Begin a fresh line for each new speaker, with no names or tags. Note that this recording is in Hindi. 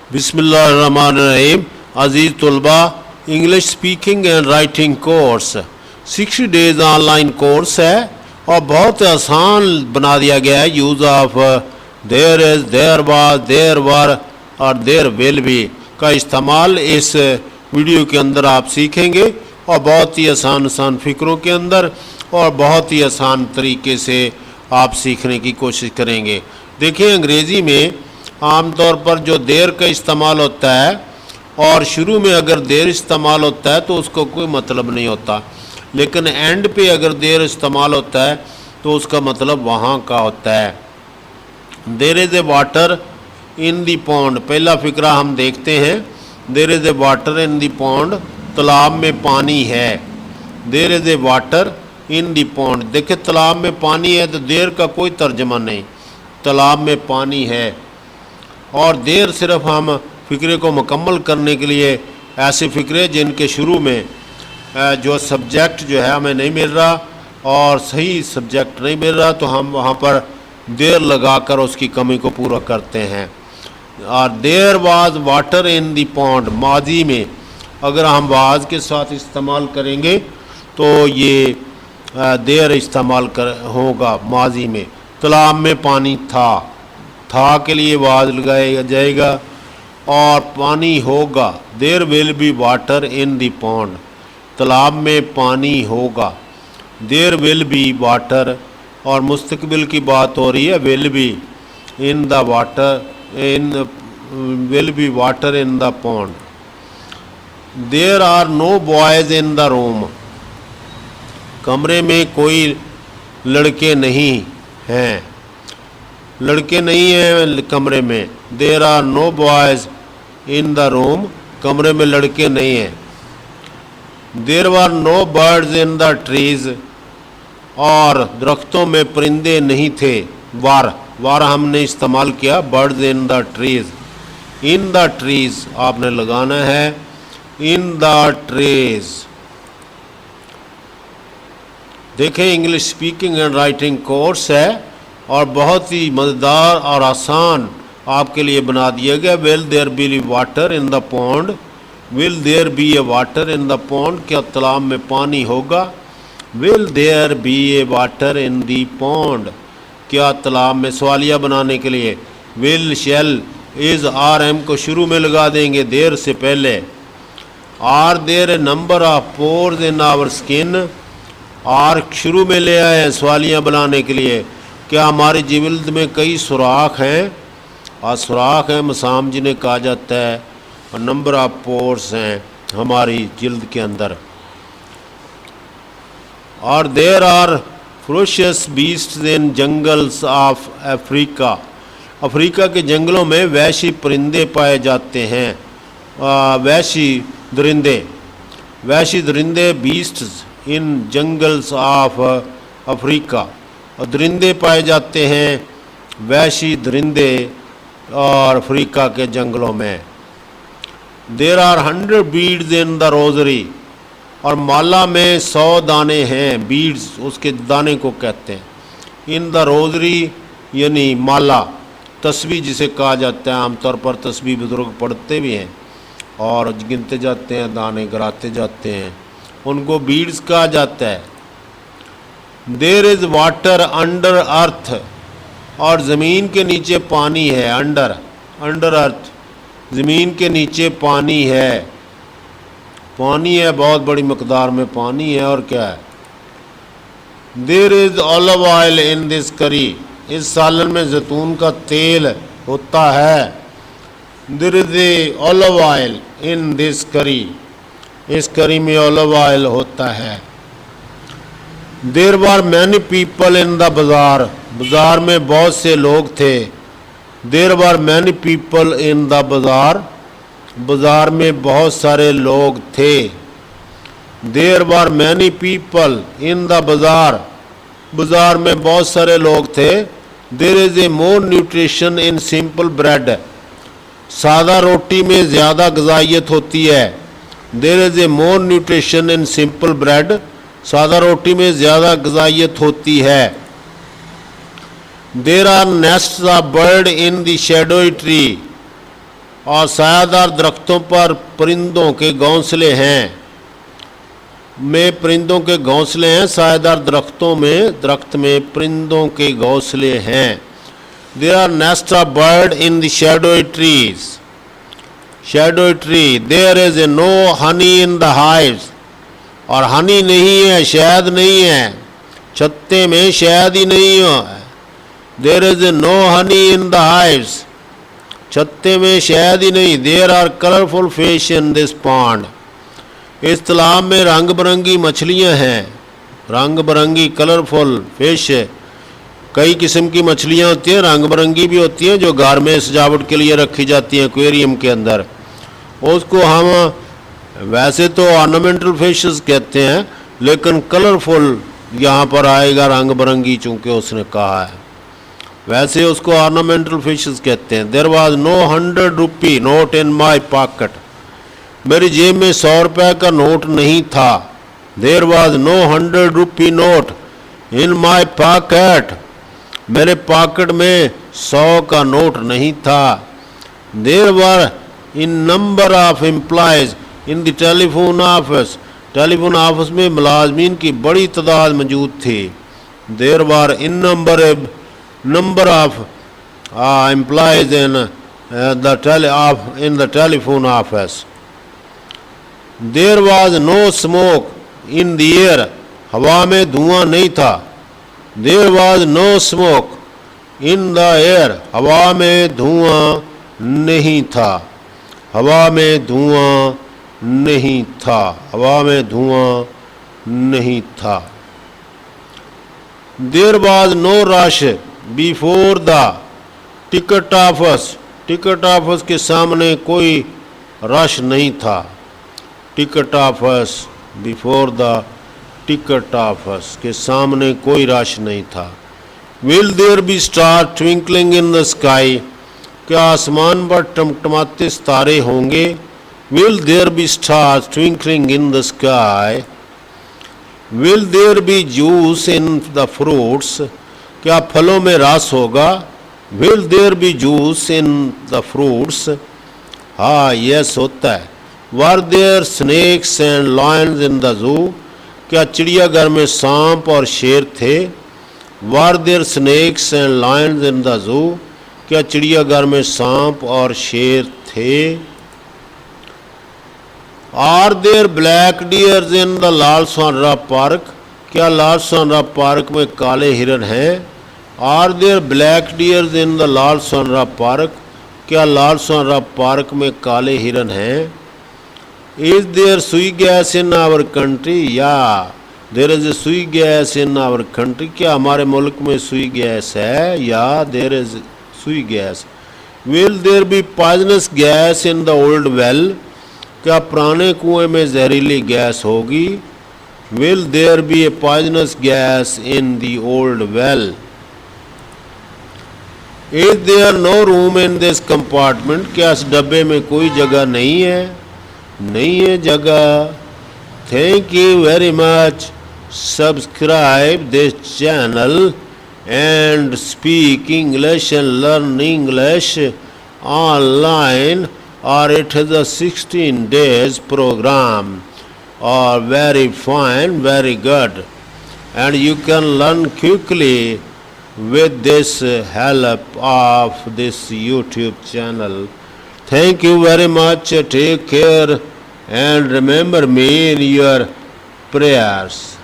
बिस्मिल्लाहिर्रहमानिर्रहीम। अजीज़ तलबा, English speaking and writing course 60 days online course है और बहुत आसान बना दिया गया है। Use of there is, there was, there were और देयर विल बी का इस्तेमाल इस वीडियो के अंदर आप सीखेंगे और बहुत ही आसान फ़िक्रों के अंदर और बहुत ही आसान तरीके से आप सीखने की कोशिश करेंगे। देखिए, अंग्रेज़ी में आमतौर पर जो देर का इस्तेमाल होता है और शुरू में अगर देर इस्तेमाल होता है तो उसको कोई मतलब नहीं होता, लेकिन एंड पे अगर देर इस्तेमाल होता है तो उसका मतलब वहाँ का होता है। There is A water in the pond, पहला फ़िक्रा हम देखते हैं। देर is A water in the pond, तालाब में पानी है। There is A water in the pond, देखिए तालाब में पानी है तो देर का कोई तर्जमा नहीं, तालाब में पानी है। और देर सिर्फ हम फ़िक्रे को मुकम्मल करने के लिए ऐसे फ़िक्रे जिनके शुरू में जो सब्जेक्ट जो है हमें नहीं मिल रहा और सही सब्जेक्ट नहीं मिल रहा तो हम वहाँ पर देर लगाकर उसकी कमी को पूरा करते हैं। और there was water in the pond, माजी में अगर हम वाज के साथ इस्तेमाल करेंगे तो ये देर इस्तेमाल कर होगा माजी में। तालाब में पानी था के लिए वाज लगाया जाएगा और पानी होगा। There will be water in the pond, तालाब में पानी होगा। देर विल बी वाटर, और मुस्तकबिल की बात हो रही है, will be in the water, in will be water in the pond. There are no boys in the room, कमरे में कोई लड़के नहीं हैं, लड़के नहीं हैं कमरे में। There are no boys in the room, कमरे में लड़के नहीं हैं। There are no birds in the trees, और दरख्तों में परिंदे नहीं थे। वार हमने इस्तेमाल किया, birds in the trees. In the trees आपने लगाना है, इन द ट्रीज़। देखें, English speaking and writing course है और बहुत ही मज़ेदार और आसान आपके लिए बना दिया गया। Will there be water in the pond, will there be a water in the pond, क्या तालाब में पानी होगा। Will there be a water in the pond, क्या तालाब में, सवालिया बनाने के लिए will, shall, is, are, am को शुरू में लगा देंगे देर से पहले। Are there a number of pores in our skin, are शुरू में ले आए हैं सवालिया बनाने के लिए, क्या हमारी जिल्द में कई सुराख हैं। और सुराख हैं मसाम जिन्हें कहा जाता है, और नंबर ऑफ पोर्स हैं हमारी जिल्द के अंदर। और there are ferocious beasts in jungles of Africa, Africa के जंगलों में वहशी परिंदे पाए जाते हैं। वहशी दरिंदे beasts in jungles of Africa, और दरिंदे पाए जाते हैं, वहशी दरिंदे और अफ्रीका के जंगलों में। There are 100 beads in the rosary, और माला में 100 दाने हैं। बीड्स उसके दाने को कहते हैं। इन द रोजरी यानी माला, तस्बीह जिसे कहा जाता है। आमतौर पर तस्बीह बुजुर्ग पढ़ते भी हैं और गिनते जाते हैं, दाने गिराते जाते हैं, उनको बीड्स कहा जाता है। देर इज़ वाटर अंडर अर्थ, और ज़मीन के नीचे पानी है। अंडर अर्थ, ज़मीन के नीचे पानी है। पानी है, बहुत बड़ी मकदार में पानी है। और क्या है, there is olive oil in this curry, इस सालन में जैतून का तेल होता है। There is a olive oil in this curry, इस करी में ऑलिव ऑयल होता है। There were many people in the bazaar, बाज़ार में बहुत से लोग थे। There were many people in the bazaar, बाज़ार में बहुत सारे लोग थे। There were many people in the bazaar, बाज़ार में बहुत सारे लोग थे। There is a more nutrition in simple bread, सादा रोटी में ज़्यादा ग़िज़ाइयत होती है। There is a more nutrition in simple bread, सादा रोटी में ज़्यादा ग़िज़ाइयत होती है। There are nests of bird in the shadowy tree, और सायादार दरख्तों पर परिंदों के घोंसले हैं। में परिंदों के घोंसले हैं, सायादार दरख्त में परिंदों के घोंसले हैं। There are nest of bird in the shadowy trees, shadowy tree. There is a no honey in the hives, और हनी नहीं है, शहद नहीं है, छत्ते में शहद ही नहीं है। There is a no honey in the hives, छत्ते में शहद ही नहीं। There are colourful fish in this pond, इस तालाब में रंग बिरंगी मछलियां हैं। रंग बिरंगी कलरफुल फिश, कई किस्म की मछलियां होती हैं, रंग बिरंगी भी होती हैं, जो घर में सजावट के लिए रखी जाती हैं एक्वेरियम के अंदर। उसको हम वैसे तो ऑर्नामेंटल फिशेस कहते हैं, लेकिन कलरफुल यहाँ पर आएगा, रंग बिरंगी, चूँकि उसने कहा है, वैसे उसको ऑर्नामेंटल फिशेस कहते हैं। There was no 100 rupee note in my pocket, मेरी जेब में 100 रुपये का नोट नहीं था। There was no 100 rupee note in my pocket, मेरे पॉकेट में 100 का नोट नहीं था। There were in number of employees in the telephone office, telephone office में मुलाजमीन की बड़ी तादाद मौजूद थी। There were in number of employees in the telephone office. There was no smoke in the air, हवा में धुआं नहीं था। There was no smoke in the air, हवा में धुआं नहीं था, हवा में धुआं नहीं था, हवा में धुआं नहीं था। There was no rush before the ticket office, ticket office के सामने कोई रश नहीं था। Ticket office, before the ticket office के सामने कोई रश नहीं था। Will there be star twinkling in the sky, क्या आसमान पर टमटमाते सितारे होंगे। Will there be star twinkling in the sky. Will there be juice in the fruits, क्या फलों में रस होगा। Will there be juice in the fruits, हाँ यस होता है। Were there snakes and lions in the zoo, क्या चिड़ियाघर में सांप और शेर थे। Were there snakes and lions in the zoo, क्या चिड़ियाघर में सांप और शेर थे। Are there black deers in the Lalsonra park, क्या लालसोनरा पार्क में काले हिरन हैं। Are there black deers in the Lalsonra park, क्या लालसोनरा पार्क में काले हिरन हैं। इज देयर सुई गैस इन आवर कंट्री, या देयर इज ए सुई गैस इन आवर कंट्री, क्या हमारे मुल्क में सुई गैस है, या there is Sui gas. Will there be poisonous gas in the old well, क्या पुराने कुएं में जहरीली गैस होगी। Will there be a poisonous gas in the old well. Is there no room in this compartment, क्या इस डब्बे में कोई जगह नहीं है, नहीं है जगह। Thank you very much, subscribe this channel and speak English and learn English online, or it is a 16 days program, or very fine, very good, and you can learn quickly with this help of this YouTube channel. Thank you very much, take care and remember me in your prayers.